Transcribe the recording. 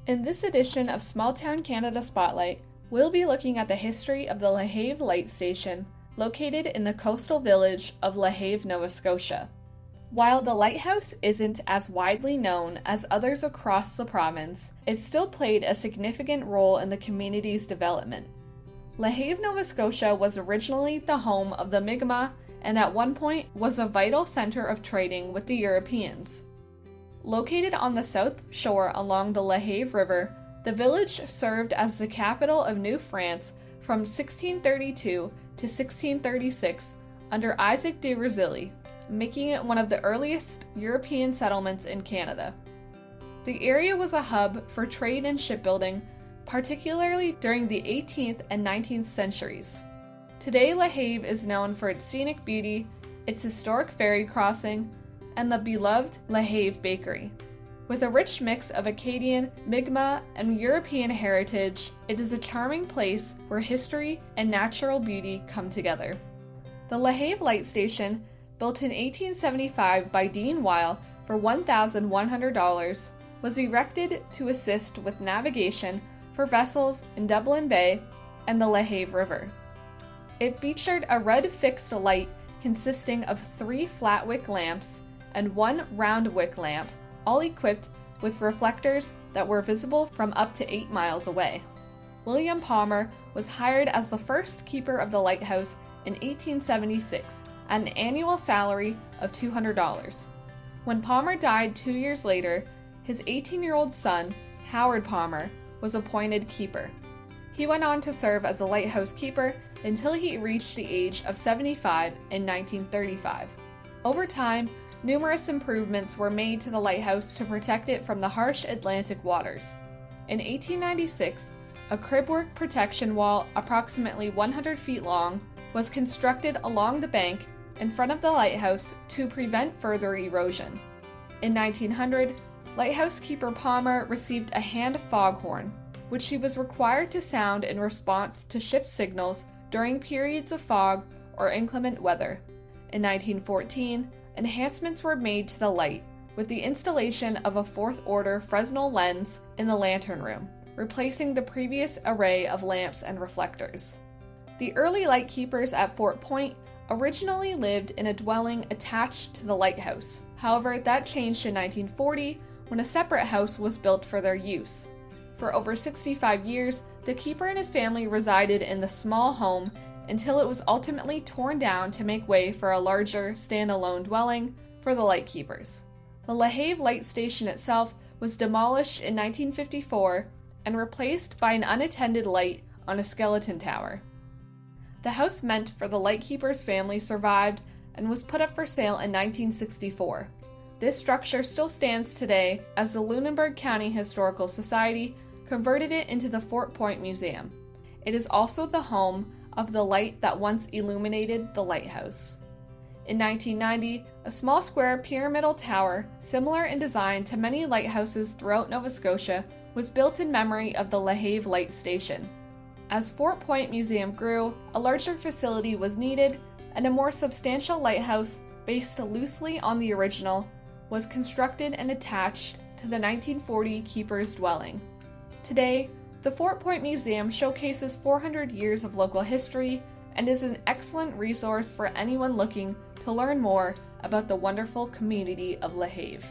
In this edition of Small Town Canada Spotlight, we'll be looking at the history of the LaHave Light Station, located in the coastal village of LaHave, Nova Scotia. While the lighthouse isn't as widely known as others across the province, it still played a significant role in the community's development. LaHave, Nova Scotia was originally the home of the Mi'kmaq and at one point was a vital center of trading with the Europeans. Located on the south shore along the LaHave River, the village served as the capital of New France from 1632 to 1636 under Isaac de Razilly, making it one of the earliest European settlements in Canada. The area was a hub for trade and shipbuilding, particularly during the 18th and 19th centuries. Today, LaHave is known for its scenic beauty, its historic ferry crossing, and the beloved LaHave Bakery. With a rich mix of Acadian, Mi'kmaq, and European heritage, it is a charming place where history and natural beauty come together. The LaHave Light Station, built in 1875 by Dean Weil for $1,100, was erected to assist with navigation for vessels in Dublin Bay and the LaHave River. It featured a red fixed light consisting of 3 flat wick lamps and 1 round wick lamp, all equipped with reflectors that were visible from up to 8 miles away. William Palmer was hired as the first keeper of the lighthouse in 1876 at an annual salary of $200. When Palmer died 2 years later, his 18-year-old son, Howard Palmer, was appointed keeper. He went on to serve as the lighthouse keeper until he reached the age of 75 in 1935. Over time, numerous improvements were made to the lighthouse to protect it from the harsh Atlantic waters. In 1896, a cribwork protection wall approximately 100 feet long was constructed along the bank in front of the lighthouse to prevent further erosion. In 1900, lighthouse keeper Palmer received a hand foghorn, which he was required to sound in response to ship signals during periods of fog or inclement weather. In 1914, enhancements were made to the light, with the installation of a 4th-order Fresnel lens in the lantern room, replacing the previous array of lamps and reflectors. The early lightkeepers at Fort Point originally lived in a dwelling attached to the lighthouse. However, that changed in 1940 when a separate house was built for their use. For over 65 years, the keeper and his family resided in the small home until it was ultimately torn down to make way for a larger, standalone dwelling for the lightkeepers. The LaHave Light Station itself was demolished in 1954 and replaced by an unattended light on a skeleton tower. The house meant for the lightkeeper's family survived and was put up for sale in 1964. This structure still stands today as the Lunenburg County Historical Society converted it into the Fort Point Museum. It is also the home of the light that once illuminated the lighthouse. In 1990, a small square pyramidal tower, similar in design to many lighthouses throughout Nova Scotia, was built in memory of the LaHave Light Station. As Fort Point Museum grew, a larger facility was needed, and a more substantial lighthouse, based loosely on the original, was constructed and attached to the 1940 keeper's dwelling. Today, the Fort Point Museum showcases 400 years of local history and is an excellent resource for anyone looking to learn more about the wonderful community of LaHave.